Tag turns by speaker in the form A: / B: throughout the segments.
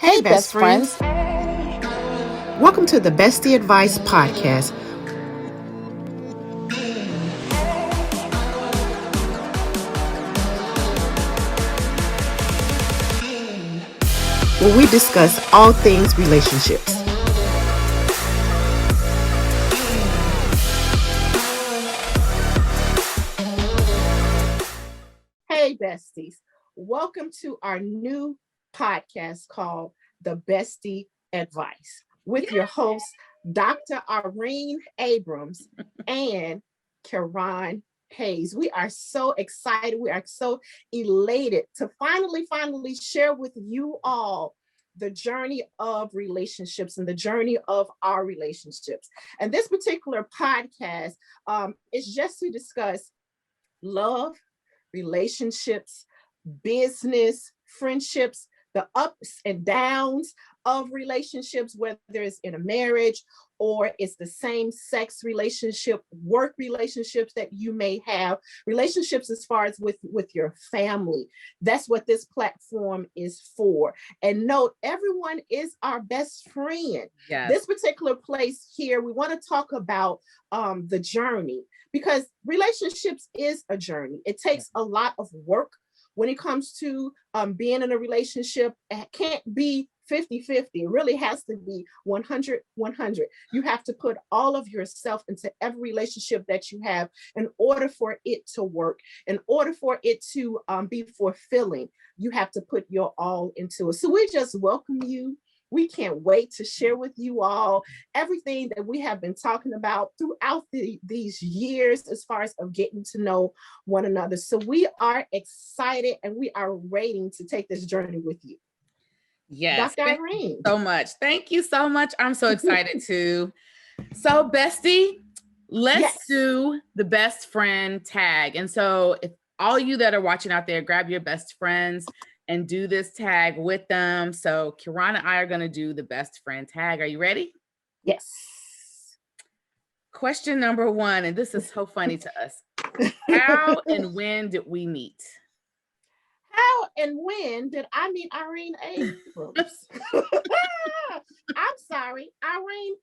A: Hey, best friends. Welcome to the Bestie Advice podcast. Where we discuss all things relationships. Hey, besties. Welcome to our new podcast called The Bestie Advice with your hosts, Dr. Irene Abrams and Karan Hayes. We are so excited. We are so elated to finally share with you all the journey of relationships and the journey of our relationships. And this particular podcast is just to discuss love, relationships, business, friendships, the ups and downs of relationships, whether it's in a marriage or it's the same sex relationship, work relationships that you may have, relationships as far as with your family. That's what this platform is for. And note, everyone is our best friend.
B: Yes.
A: This particular place here, we want to talk about the journey, because relationships is a journey. It takes a lot of work when it comes to being in a relationship. It can't be 50-50. It really has to be 100-100. You have to put all of yourself into every relationship that you have in order for it to work, in order for it to be fulfilling. You have to put your all into it. So we just welcome you. We can't wait to share with you all everything that we have been talking about throughout these years as far as of getting to know one another. So we are excited and we are waiting to take this journey with you.
B: Yes.
A: Dr. Irene.
B: So much. Thank you so much. I'm so excited too. So bestie, let's do the best friend tag. And so if all you that are watching out there, grab your best friends and do this tag with them. So Kiran and I are going to do the best friend tag. Are you ready?
A: Yes.
B: Question number 1, and this is so funny to us. How and when did we meet?
A: How and when did I meet Irene Abrams? I'm sorry, Irene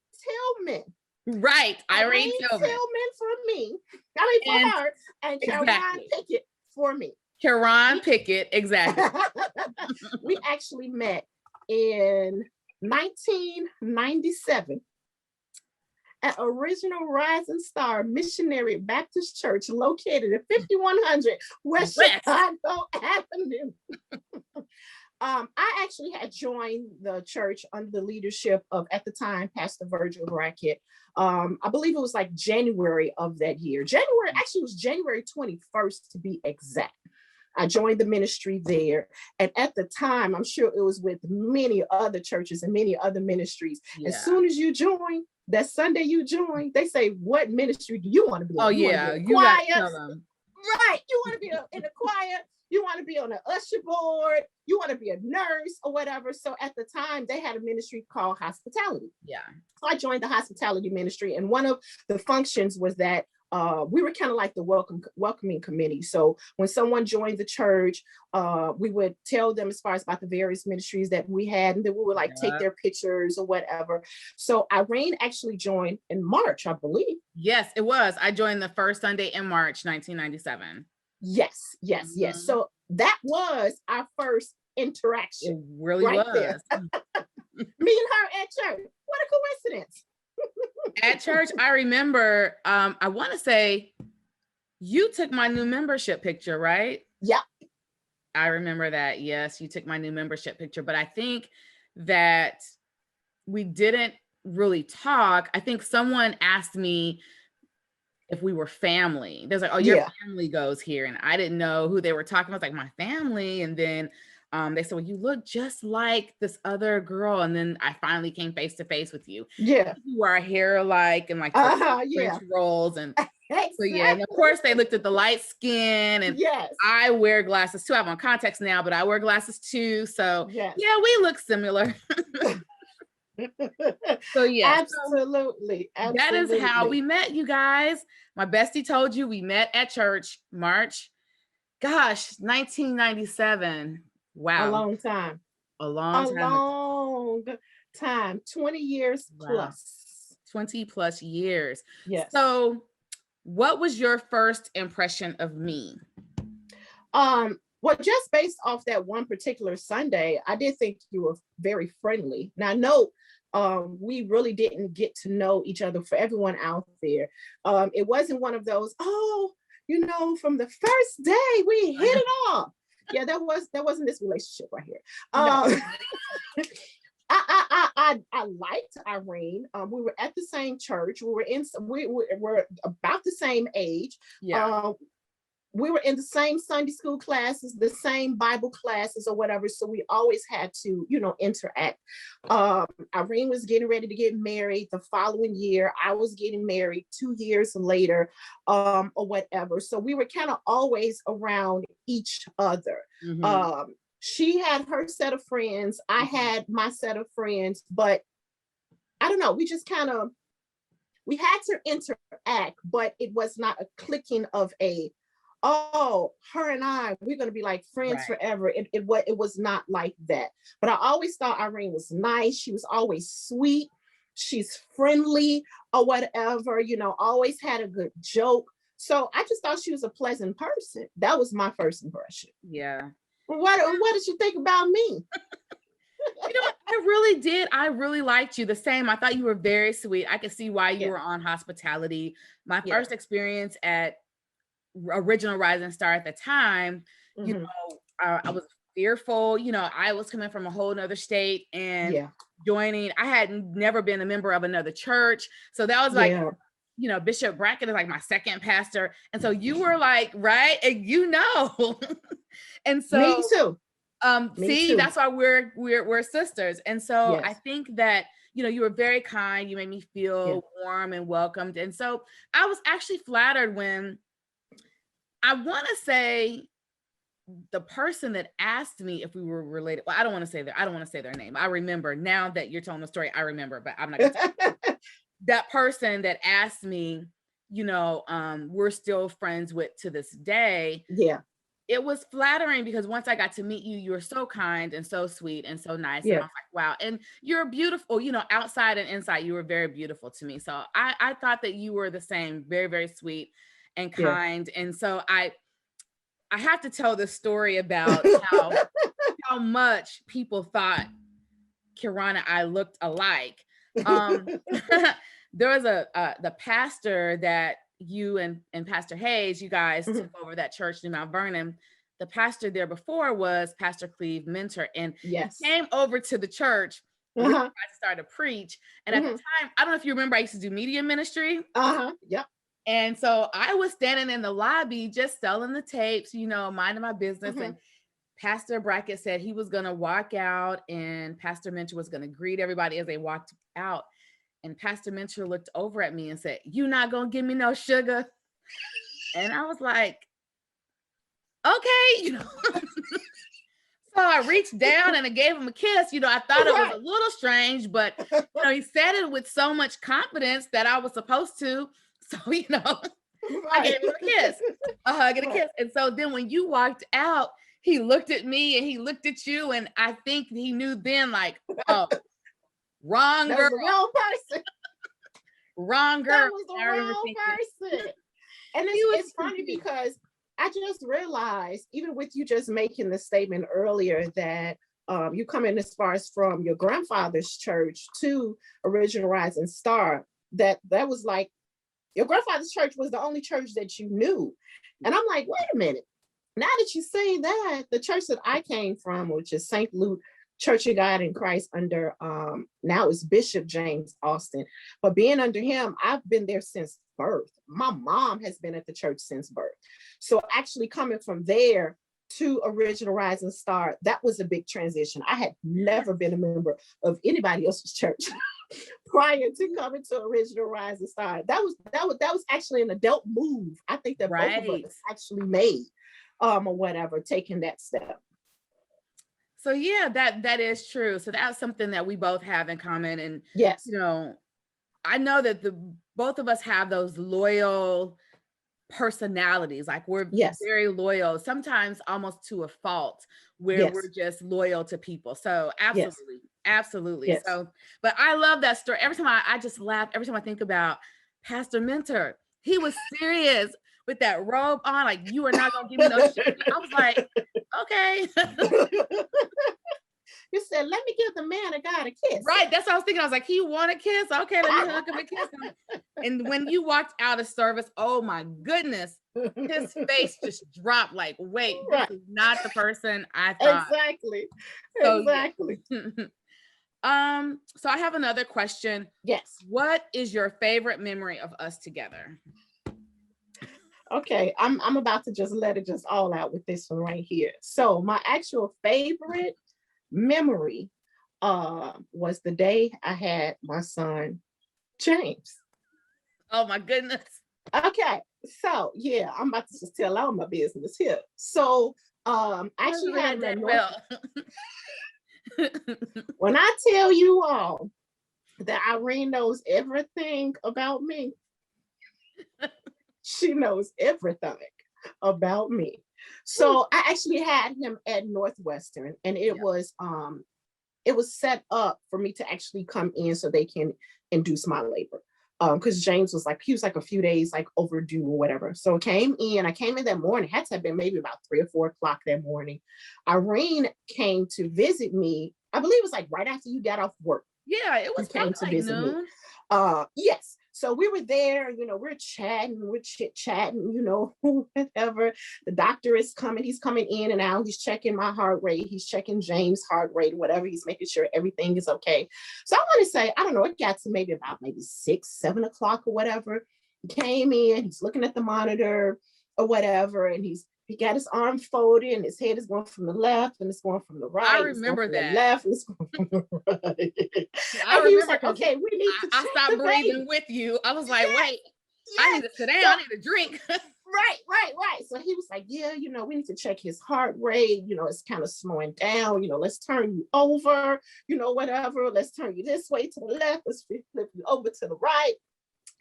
A: Tillman.
B: Right, Irene Tillman
A: for me. I mean, for her, and Karan Pickett for me.
B: Karan Pickett, exactly.
A: We actually met in 1997 at Original Rising Star Missionary Baptist Church, located at 5100 West Chicago Avenue. I actually had joined the church under the leadership of, at the time, Pastor Virgil Brackett. I believe it was like January of that year. It was January 21st to be exact. I joined the ministry there. And at the time, I'm sure it was with many other churches and many other ministries. Yeah. As soon as you join, that Sunday you join, they say, what ministry do you want to be in?
B: Oh, you got to tell them.
A: Right. You want to be in the choir. You want to be on the usher board. You want to be a nurse or whatever. So at the time, they had a ministry called hospitality.
B: Yeah.
A: So I joined the hospitality ministry. And one of the functions was that we were kind of like the welcoming committee. So when someone joined the church, we would tell them as far as about the various ministries that we had, and then we would like take their pictures or whatever. So Irene actually joined in March, I believe.
B: Yes, it was. I joined the first Sunday in March, 1997.
A: Yes. So that was our first interaction.
B: It really was.
A: There. Me and her at church. What a coincidence.
B: At church, I remember, I want to say you took my new membership picture, right?
A: Yep.
B: I remember that. Yes, you took my new membership picture, but I think that we didn't really talk. I think someone asked me if we were family. There's like, oh, your family goes here. And I didn't know who they were talking about. I was like, my family. And then they said, well, you look just like this other girl. And then I finally came face to face with you.
A: Yeah.
B: You wore our hair alike and like French rolls. And so, yeah. And of course, they looked at the light skin. And I wear glasses too. I have on contacts now, but I wear glasses too. So, yeah, we look similar. So, yeah.
A: Absolutely.
B: That is how we met, you guys. My bestie told you we met at church, March. Gosh, 1997. Wow.
A: A long time.
B: A long
A: long time, 20 years
B: Wow.
A: plus.
B: 20 plus years.
A: Yes.
B: So what was your first impression of me?
A: Well, just based off that one particular Sunday, I did think you were very friendly. Now, I know we really didn't get to know each other. For everyone out there, it wasn't one of those, oh, from the first day we hit it off. Yeah, that wasn't this relationship right here.
B: No.
A: I liked Irene. We were at the same church. We were about the same age.
B: Yeah.
A: We were in the same Sunday school classes, the same Bible classes or whatever. So we always had to, interact. Irene was getting ready to get married the following year. I was getting married 2 years later, or whatever. So we were kind of always around each other.
B: Mm-hmm.
A: She had her set of friends. I had my set of friends, but I don't know. We had to interact, but it was not a clicking of her and we're going to be like friends forever. It was not like that. But I always thought Irene was nice. She was always sweet. She's friendly or whatever, always had a good joke. So I just thought she was a pleasant person. That was my first impression.
B: Yeah.
A: What did you think about me?
B: I really liked you. The same. I thought you were very sweet. I could see why you were on hospitality. My first experience at Original Rising Star at the time, I was fearful. I was coming from a whole nother state and joining. I had never been a member of another church. So that was like, Bishop Brackett is like my second pastor. And so you were like, right. And and so
A: me too.
B: Me too. That's why we're sisters. And so I think that, you were very kind. You made me feel warm and welcomed. And so I was actually flattered when I want to say the person that asked me if we were related. Well, I don't want to say their name. I remember now that you're telling the story. I remember, but I'm not going to that person that asked me, we're still friends with to this day.
A: Yeah.
B: It was flattering because once I got to meet you, you were so kind and so sweet and so nice.
A: Yeah.
B: And I was like, wow. And you're beautiful, outside and inside, you were very beautiful to me. So I thought that you were the same, very, very sweet and kind. And so I have to tell the story about how much people thought Kirana and I looked alike. There was the pastor that you and Pastor Hayes, you guys took over that church in Mount Vernon. The pastor there before was Pastor Cleve Mentor, and he came over to the church when I started to preach. And at the time, I don't know if you remember, I used to do media ministry.
A: Yep.
B: And so I was standing in the lobby just selling the tapes, minding my business. And Pastor Brackett said he was going to walk out and Pastor Mentor was going to greet everybody as they walked out. And Pastor Mentor looked over at me and said, "You not going to give me no sugar?" And I was like, okay, So I reached down and I gave him a kiss. I thought it was a little strange, but he said it with so much confidence that I was supposed to. So, I gave him a kiss, a hug and a kiss. And so then when you walked out, he looked at me and he looked at you. And I think he knew then, like, oh, wrong girl.
A: Wrong person.
B: Wrong girl.
A: That was the wrong person. And it's funny because I just realized, even with you just making the statement earlier that you come in as far as from your grandfather's church to Original Rising Star, that was like, your grandfather's church was the only church that you knew. And I'm like, wait a minute. Now that you say that, the church that I came from, which is St. Luke Church of God in Christ under, now it's Bishop James Austin. But being under him, I've been there since birth. My mom has been at the church since birth. So actually coming from there to Original Rising Star, that was a big transition. I had never been a member of anybody else's church prior to coming to Original Rising Star. That was actually an adult move. I think that both of us actually made, or whatever, taking that step.
B: So yeah, that is true. So that's something that we both have in common. And I know that both of us have those loyal personalities. Like we're very loyal, sometimes almost to a fault, where we're just loyal to people. So absolutely. Absolutely.
A: Yes.
B: So, but I love that story. Every time I just laugh every time I think about Pastor Mentor. He was serious with that robe on, like, you are not gonna give me no shit. I was like, okay.
A: You said, let me give the man of God a kiss.
B: Right. That's what I was thinking. I was like, he want a kiss? Okay, let me hug him and kiss him. And when you walked out of service, oh my goodness, his face just dropped like, wait, this is not the person I thought.
A: Exactly.
B: So,
A: exactly.
B: Yeah. So I have another question.
A: Yes.
B: What is your favorite memory of us together?
A: Okay, I'm about to just let it just all out with this one right here. So my actual favorite memory was the day I had my son James.
B: Oh my goodness.
A: Okay, so yeah, I'm about to just tell all my business here. So I actually had that when I tell you all that Irene knows everything about me, she knows everything about me. So I actually had him at Northwestern, and it was set up for me to actually come in so they can induce my labor. Because James was like, he was like a few days like overdue or whatever. So I came in that morning, had to have been maybe about 3 or 4 o'clock that morning. Irene came to visit me. I believe it was like right after you got off work.
B: Yeah, it was
A: came to
B: like
A: visit
B: noon.
A: me. Yes. So we were there, we're chatting, we're chit-chatting, whatever. The doctor is coming, he's coming in and out, he's checking my heart rate, he's checking James' heart rate, whatever, he's making sure everything is okay. So I want to say, I don't know, it got to maybe 6, 7 o'clock or whatever. He came in, he's looking at the monitor or whatever, and he got his arm folded and his head is going from the left and it's going from the right.
B: I remember that.
A: The left and it's going from the right.
B: I
A: and
B: remember,
A: he was like, okay, we need to
B: I stopped breathing with you. I was like, wait, I need to sit down. I need a drink.
A: Right. So he was like, yeah, we need to check his heart rate. It's kind of slowing down. Let's turn you over, whatever. Let's turn you this way to the left. Let's flip you over to the right.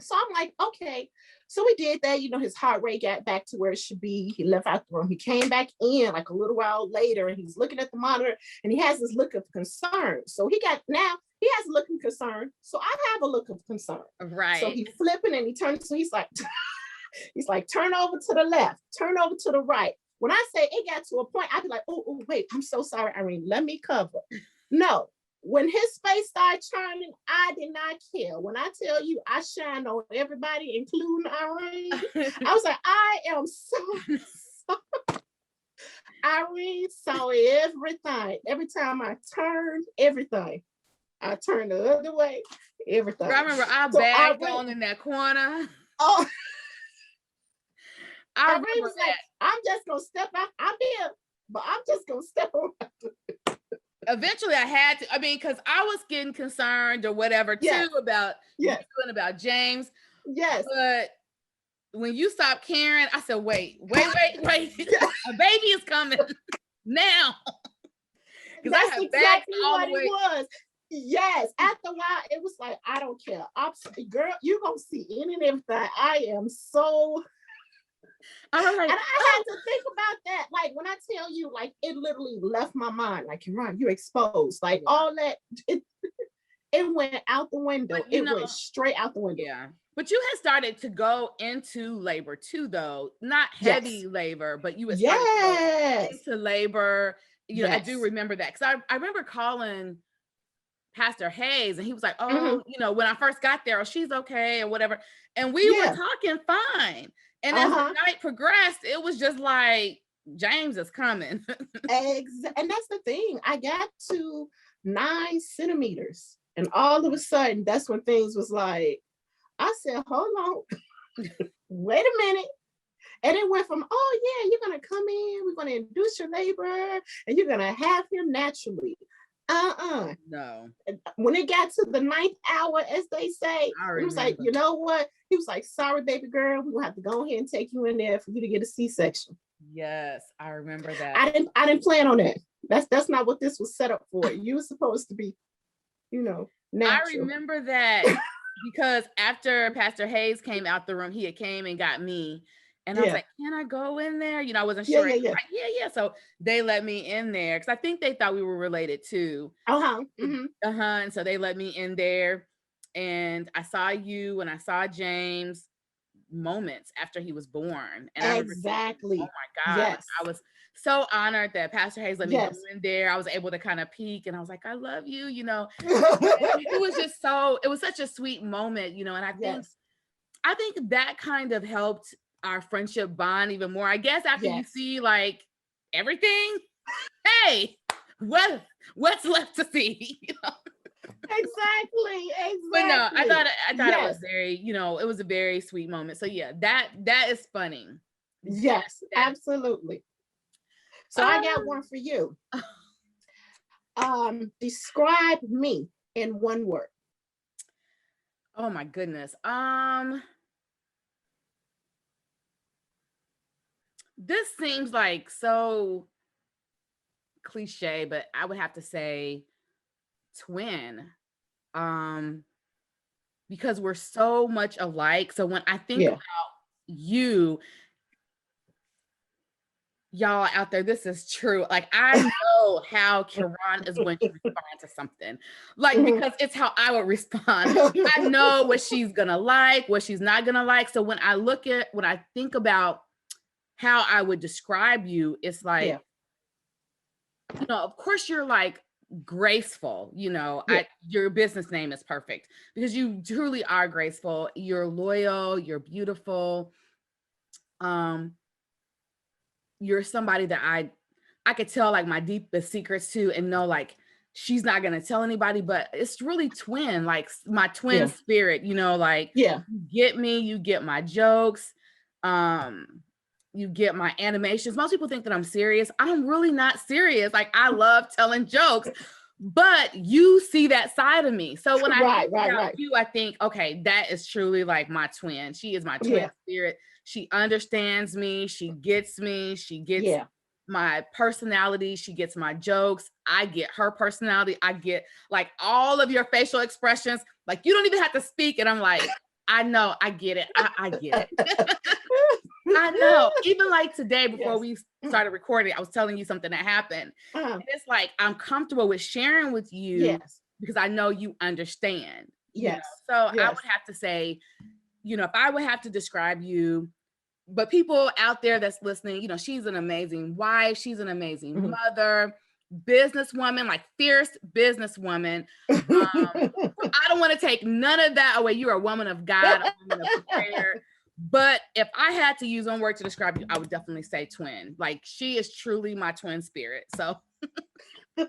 A: So I'm like, okay. So we did that. His heart rate got back to where it should be. He left out the room. He came back in like a little while later and he's looking at the monitor and he has this look of concern. So he has a look of concern. So I have a look of concern.
B: Right.
A: So he's flipping and he turns. So he's like, turn over to the left, turn over to the right. When I say it got to a point, I'd be like, oh, wait, I'm so sorry, Irene. Let me cover. No. When his face started turning, I did not care. When I tell you I shined on everybody, including Irene, I was like, I am so sorry. Irene saw everything. Every time I turned, everything. I turned the other way, everything.
B: I remember I bagged on in that corner.
A: Oh,
B: I remember was that.
A: Like, I'm just going to step out. I'm here, but I'm just going to step on.
B: Eventually I had to, because I was getting concerned or whatever too about James.
A: Yes.
B: But when you stopped caring, I said, wait. A baby is coming now.
A: That's exactly what it was. Yes. After a while, it was like, I don't care. Girl, you're going to see any and everything. I am so...
B: I was like,
A: and I had to think about that. Like when I tell you, like it literally left my mind. Like, Ron, you're exposed. Like all that, it went out the window. It went straight out the window.
B: Yeah. But you had started to go into labor too, though. Not heavy labor, but you had started to go into labor. I do remember that. Because I remember calling Pastor Hayes and he was like, oh, when I first got there, she's okay or whatever. And we were talking fine. And as the night progressed, it was just like, James is coming.
A: And that's the thing. I got to 9 centimeters. And all of a sudden, that's when things was like, I said, hold on. Wait a minute. And it went from, oh, yeah, you're going to come in. We're going to induce your labor. And you're going to have him naturally.
B: No.
A: When it got to the 9th hour, as they say, it was like, you know what? He was like, sorry, baby girl, we're gonna have to go ahead and take you in there for you to get a C-section.
B: Yes, I remember that.
A: I didn't plan on that. That's not what this was set up for. You were supposed to be, natural.
B: I remember that because after Pastor Hayes came out the room, he had came and got me. And I was like, can I go in there? I wasn't sure.
A: Yeah.
B: Like, yeah. So they let me in there because I think they thought we were related too.
A: Mm-hmm.
B: And so they let me in there, and I saw you and I saw James moments after he was born. And I remember thinking, oh my God,
A: Yes.
B: I was so honored that Pastor Hayes let me go
A: Yes.
B: in there. I was able to kind of peek, and I was like, I love you, It was just it was such a sweet moment, and I think that kind of helped our friendship bond even more. I guess after you see like everything, hey, what's left to see?
A: Exactly.
B: But no, I thought it was very, it was a very sweet moment. So yeah, that is funny.
A: Yes, absolutely. So I got one for you. Describe me in one word.
B: Oh my goodness. This seems like so cliche, but I would have to say twin. Because we're so much alike. So when I think about you, y'all out there, this is true. Like, I know how Kiran is going to respond to something, like, because it's how I would respond. I know what she's gonna like, what she's not gonna like. So when I think about how I would describe you, it's like, of course you're like graceful, your business name is perfect because you truly are graceful. You're loyal, you're beautiful. You're somebody that I could tell like my deepest secrets to and know like she's not gonna tell anybody, but it's really twin, like my twin spirit, like you get me, you get my jokes, you get my animations. Most people think that I'm serious. I'm really not serious. Like, I love telling jokes, but you see that side of me. So when I think about you, I think, okay, that is truly like my twin. She is my twin spirit. She understands me. She gets me. She gets my personality. She gets my jokes. I get her personality. I get like all of your facial expressions. Like, you don't even have to speak. And I'm like, I know, I get it. I get it. I know. Even like today, before we started recording, I was telling you something that happened. And it's like, I'm comfortable with sharing with you because I know you understand. So I would have to say, if I would have to describe you, but people out there that's listening, she's an amazing wife. She's an amazing mother, businesswoman, like fierce businesswoman. I don't want to take none of that away. You're a woman of God, a woman of prayer. But if I had to use one word to describe you, I would definitely say twin. Like, she is truly my twin spirit. So
A: So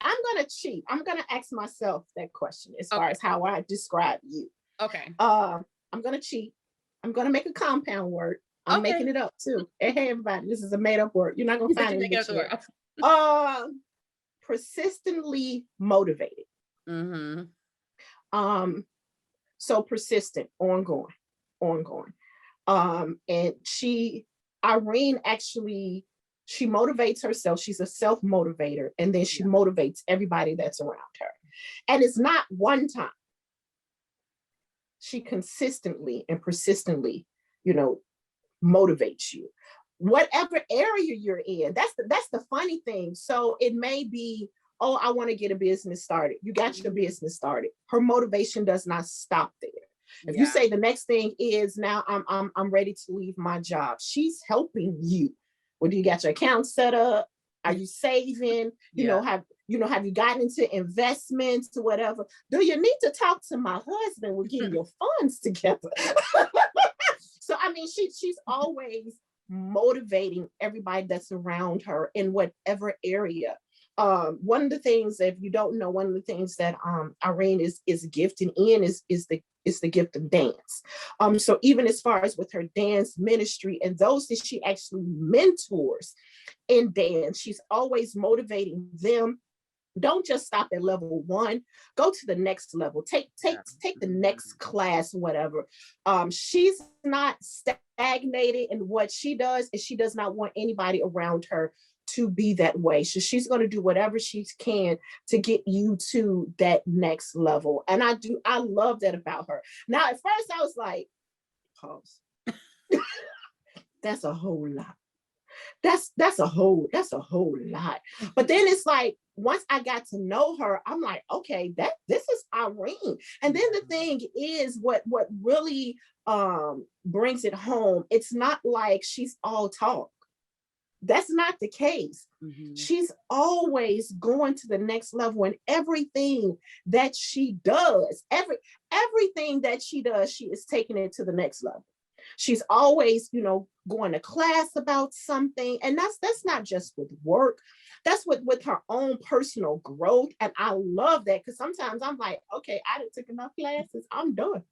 A: I'm gonna cheat. I'm gonna ask myself that question as far as how I describe you.
B: Okay.
A: I'm gonna cheat. I'm gonna make a compound word. I'm making it up too. Hey, everybody, this is a made up word. You're not gonna find it. Persistently motivated. So persistent, ongoing. And Irene actually, she motivates herself. She's a self-motivator, and then she motivates everybody that's around her. And it's not one time. She consistently and persistently, motivates you. Whatever area you're in, that's the funny thing. So it may be, oh, I want to get a business started. You got your business started. Her motivation does not stop there. If you say the next thing is, now I'm ready to leave my job, she's helping you. Well, do you got your account set up? Are you saving? Have you gotten into investments or whatever? Do you need to talk to my husband? We're getting your funds together. So I mean, she's always motivating everybody that's around her in whatever area. One of the things, if you don't know, one of the things that Irene is gifted in is the gift of dance. So even as far as with her dance ministry and those that she actually mentors in dance, she's always motivating them. Don't just stop at level 1. Go to the next level. Take the next class, whatever. She's not stagnated in what she does, and she does not want anybody around her to be that way. So she's going to do whatever she can to get you to that next level. And I love that about her. Now, at first I was like, pause. That's a whole lot. That's a whole lot. But then it's like, once I got to know her, I'm like, okay, this is Irene. And then the thing is, what really brings it home, it's not like she's all talk. That's not the case.
B: Mm-hmm.
A: She's always going to the next level in everything that she does. Everything that she does, she is taking it to the next level. She's always, going to class about something. And that's not just with work. That's with her own personal growth. And I love that, because sometimes I'm like, okay, I didn't take enough classes. I'm done.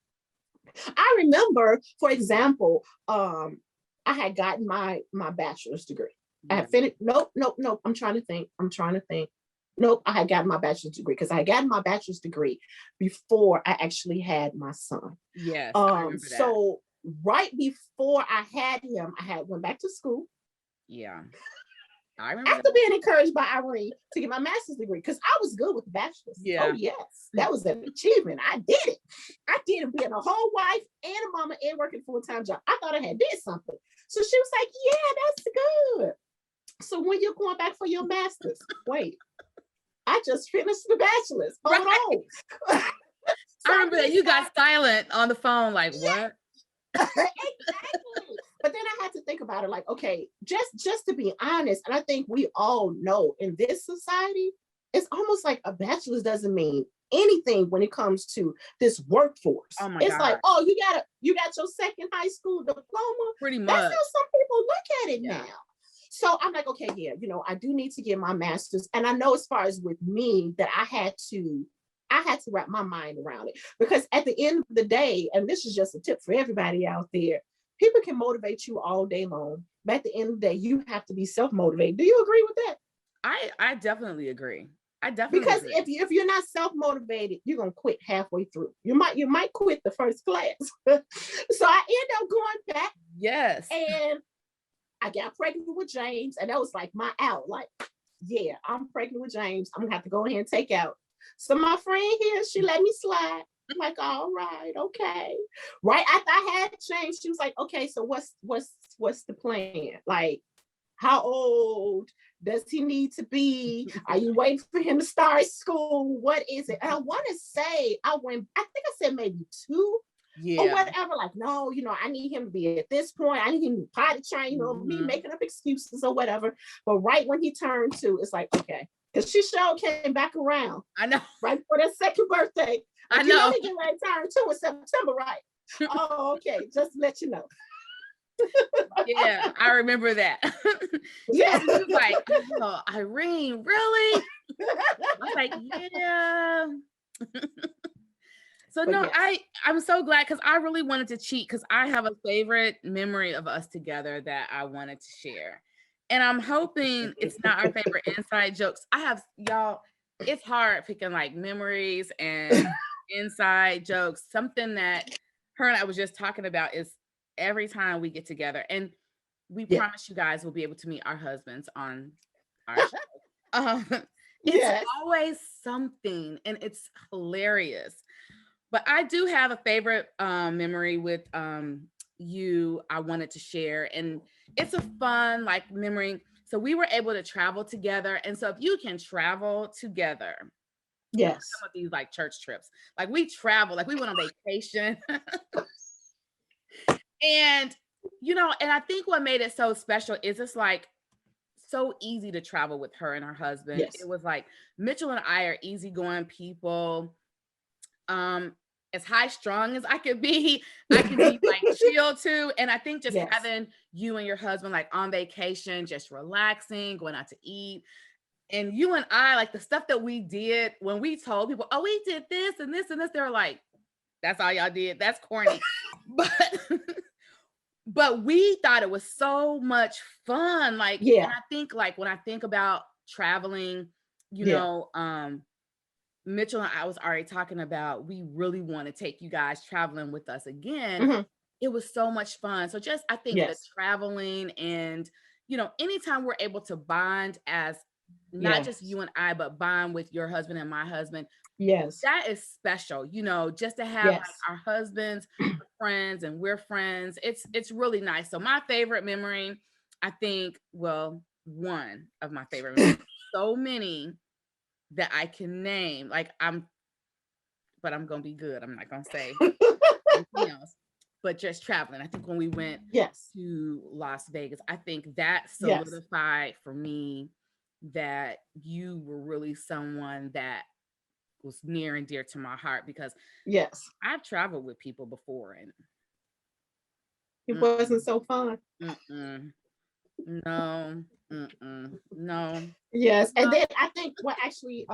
A: I remember, for example, I had gotten my bachelor's degree. I had finished. Nope. I'm trying to think. Nope. I had gotten my bachelor's degree, because I had gotten my bachelor's degree before I actually had my son.
B: Yes. I remember that.
A: So right before I had him, I went back to school.
B: Yeah. I remember
A: after being encouraged by Irene to get my master's degree, because I was good with the bachelor's.
B: Yeah.
A: Oh yes, that was an achievement. I did it. Being a whole wife and a mama and working a full-time job. I thought I had did something. So she was like, yeah, that's good. So when you're going back for your master's, wait, I just finished the bachelor's. Hold on.
B: I remember that you got silent on the phone, like, what?
A: Exactly. But then I had to think about it, like, okay, just to be honest, and I think we all know in this society, it's almost like a bachelor's doesn't mean anything when it comes to this workforce.
B: Oh my
A: it's
B: God.
A: like, oh, you got your second high school diploma.
B: Pretty much.
A: That's how some people look at it now. So I'm like, okay, yeah, I do need to get my master's. And I know, as far as with me, that I had to wrap my mind around it, because at the end of the day, and this is just a tip for everybody out there, people can motivate you all day long, but at the end of the day, you have to be self-motivated. Do you agree with that?
B: I definitely agree.
A: Because if you're not self-motivated, you're gonna quit halfway through. You might quit the first class. So I end up going back.
B: Yes.
A: And I got pregnant with James, and that was like my out. Like, yeah, I'm pregnant with James. I'm gonna have to go ahead and take out. So my friend here, she let me slide. I'm like, all right, okay. Right after I had James, she was like, okay, so what's the plan? Like, how old does he need to be? Are you waiting for him to start school? What is it? And I want to say, I think I said maybe 2.
B: Yeah.
A: Or whatever, like, no, I need him to be at this point. I need him to potty train, me making up excuses or whatever. But right when he turned 2, it's like, okay. Because she sure came back around.
B: I know.
A: Right for their second birthday.
B: I know.
A: He get ready to turn 2 in September, right? Oh, okay. Just to let you know.
B: Yeah, I remember that.
A: Yeah.
B: She was like, oh, Irene, really? I was like, yeah. So no, yes. I'm so glad, because I really wanted to cheat, because I have a favorite memory of us together that I wanted to share. And I'm hoping it's not our favorite inside jokes. Y'all, it's hard picking like memories and inside jokes. Something that her and I was just talking about is every time we get together, and we promise you guys we'll be able to meet our husbands on our show. It's always something, and it's hilarious. But I do have a favorite memory with you I wanted to share, and it's a fun like memory. So we were able to travel together, and so if you can travel together, some of these like church trips, like we travel, like we went on vacation, and and I think what made it so special is it's like so easy to travel with her and her husband. It was like Mitchell and I are easygoing people. As high strung as I could be, I can be like chill too. And I think just having you and your husband like on vacation, just relaxing, going out to eat. And you and I, like the stuff that we did when we told people, oh, we did this and this and this, they were like, that's all y'all did. That's corny. But we thought it was so much fun. Like, and I think like when I think about traveling, Mitchell and I was already talking about, we really want to take you guys traveling with us again. Mm-hmm. It was so much fun. So just, I think that traveling and, anytime we're able to bond as not just you and I, but bond with your husband and my husband.
A: Yes.
B: That is special, just to have like
A: Yes.
B: our husbands friends and we're friends. It's really nice. So my favorite memory, I think, well, one of my favorite memories, so many that I can name. But I'm gonna be good. I'm not gonna say anything else. But just traveling. I think when we went
A: Yes.
B: to Las Vegas, I think that
A: Yes.
B: solidified for me that you were really someone that was near and dear to my heart, because
A: Yes.
B: I've traveled with people before and
A: It wasn't so fun.
B: mm-mm, no, no.
A: Yes. And then I think what actually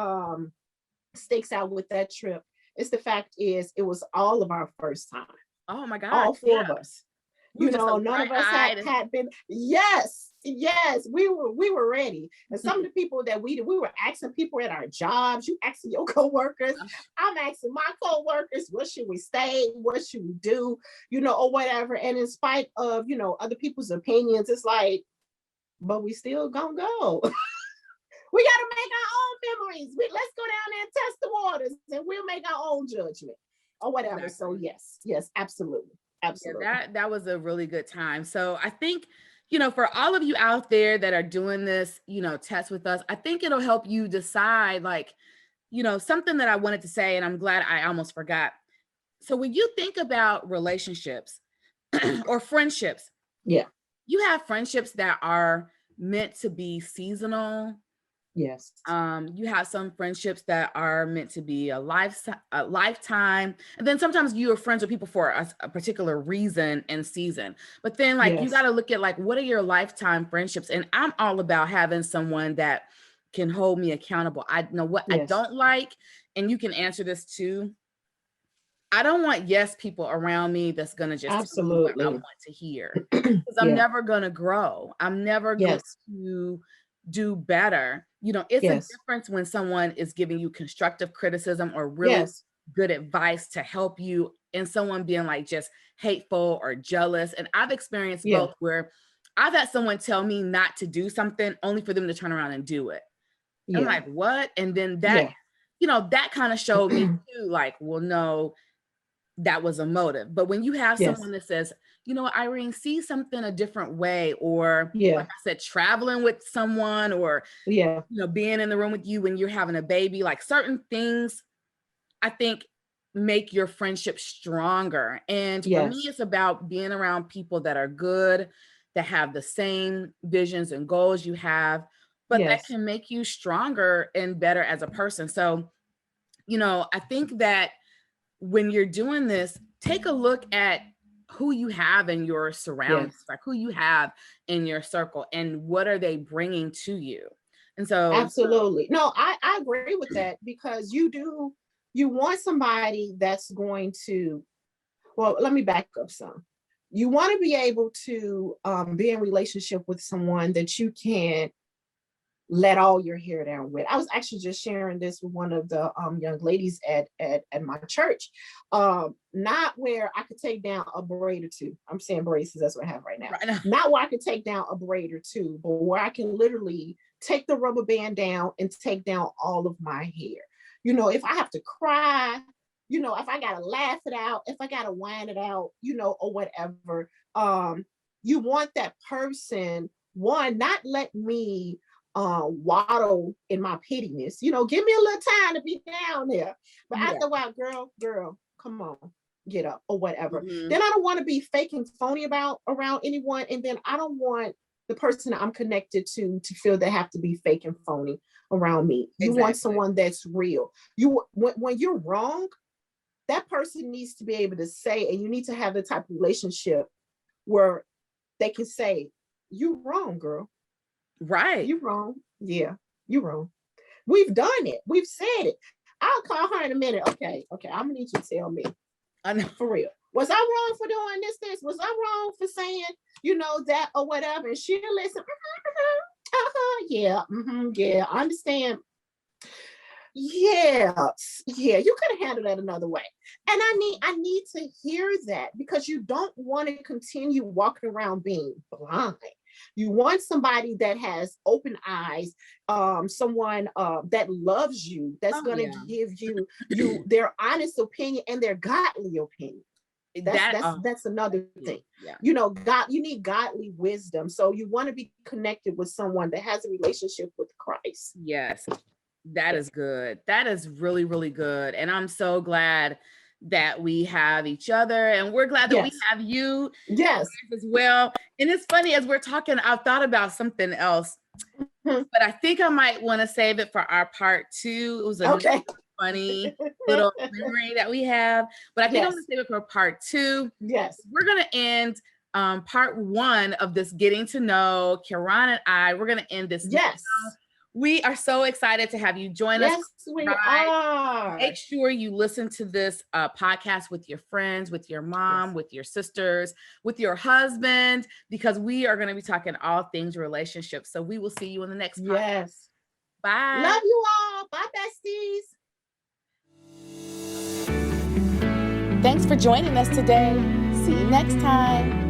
A: sticks out with that trip is the fact is it was all of our first time.
B: Oh my God.
A: All four of us.
B: We were just so
A: None of us had been. Yes, we were ready. And some of the people that we were asking people at our jobs, you asking your coworkers, I'm asking my coworkers, what should we stay? What should we do? Or whatever. And in spite of other people's opinions, it's like, but we still gonna go. We got to make our own memories. Let's go down there and test the waters, and we'll make our own judgment or whatever. Exactly. So yes, absolutely.
B: Yeah, that was a really good time. So I think, for all of you out there that are doing this, test with us, I think it'll help you decide, like, something that I wanted to say, and I'm glad I almost forgot. So when you think about relationships or friendships,
A: yeah,
B: you have friendships that are meant to be seasonal.
A: Yes.
B: You have some friendships that are meant to be a lifetime. And then sometimes you are friends with people for a particular reason and season. But then you got to look at what are your lifetime friendships? And I'm all about having someone that can hold me accountable. I know what I don't like, and you can answer this too. I don't want yes people around me that's going to just
A: absolutely
B: tell me what I want to hear, because I'm never going to grow. I'm never going to do better. It's a difference when someone is giving you constructive criticism or really good advice to help you, and someone being just hateful or jealous. And I've experienced both, where I've had someone tell me not to do something only for them to turn around and do it. I'm like, what? And then that, that kind of showed me too, well, no, that was a motive. But when you have someone that says, Irene, see something a different way, or like I said, traveling with someone, or being in the room with you when you're having a baby, certain things I think make your friendship stronger. And for me, it's about being around people that are good, that have the same visions and goals you have, but that can make you stronger and better as a person. So, I think that when you're doing this, take a look at who you have in your surroundings, who you have in your circle, and what are they bringing to you. And so
A: absolutely. No, I agree with that, because you want somebody that's going to, well, let me back up some. You want to be able to be in relationship with someone that you can let all your hair down with. I was actually just sharing this with one of the young ladies at my church. Not where I could take down a braid or two. I'm saying braids because that's what I have right now. Not where I could take down a braid or two, but where I can literally take the rubber band down and take down all of my hair. If I have to cry, if I gotta laugh it out, if I gotta whine it out, or whatever. You want that person, one, not let me waddle in my pettiness. Give me a little time to be down there. But after a while, girl, come on, get up, or whatever. Then I don't want to be fake and phony around anyone. And then I don't want the person that I'm connected to feel they have to be fake and phony around me. You want someone that's real. When you're wrong, that person needs to be able to say, and you need to have the type of relationship where they can say, "You wrong, girl.
B: Right.
A: You wrong. Yeah, you wrong. We've done it. We've said it. I'll call her in a minute. Okay. I'm gonna need you to tell me. I know, for real. Was I wrong for doing this? Was I wrong for saying, that or whatever?" And she'll listen. Yeah. Yeah. I understand. Yeah. You could have handled that another way. And I need to hear that, because you don't want to continue walking around being blind. You want somebody that has open eyes, someone that loves you, that's going to give you their honest opinion and their godly opinion. That's another thing.
B: Yeah.
A: You know, you need godly wisdom. So you want to be connected with someone that has a relationship with Christ.
B: Yes, that is good. That is really, really good. And I'm so glad that we have each other, and we're glad that we have you as well. And it's funny, as we're talking, I've thought about something else, but I think I might want to save it for our part 2. It was a funny little memory that we have, but I think I'm going to save it for part 2.
A: Yes.
B: We're going to end part 1 of this getting to know Kiran and I. We're going to end this.
A: Yes.
B: Now. We are so excited to have you join us.
A: Yes, we are.
B: Make sure you listen to this podcast with your friends, with your mom, with your sisters, with your husband, because we are going to be talking all things relationships. So we will see you in the next podcast.
A: Yes.
B: Bye.
A: Love you all. Bye, besties.
B: Thanks for joining us today. See you next time.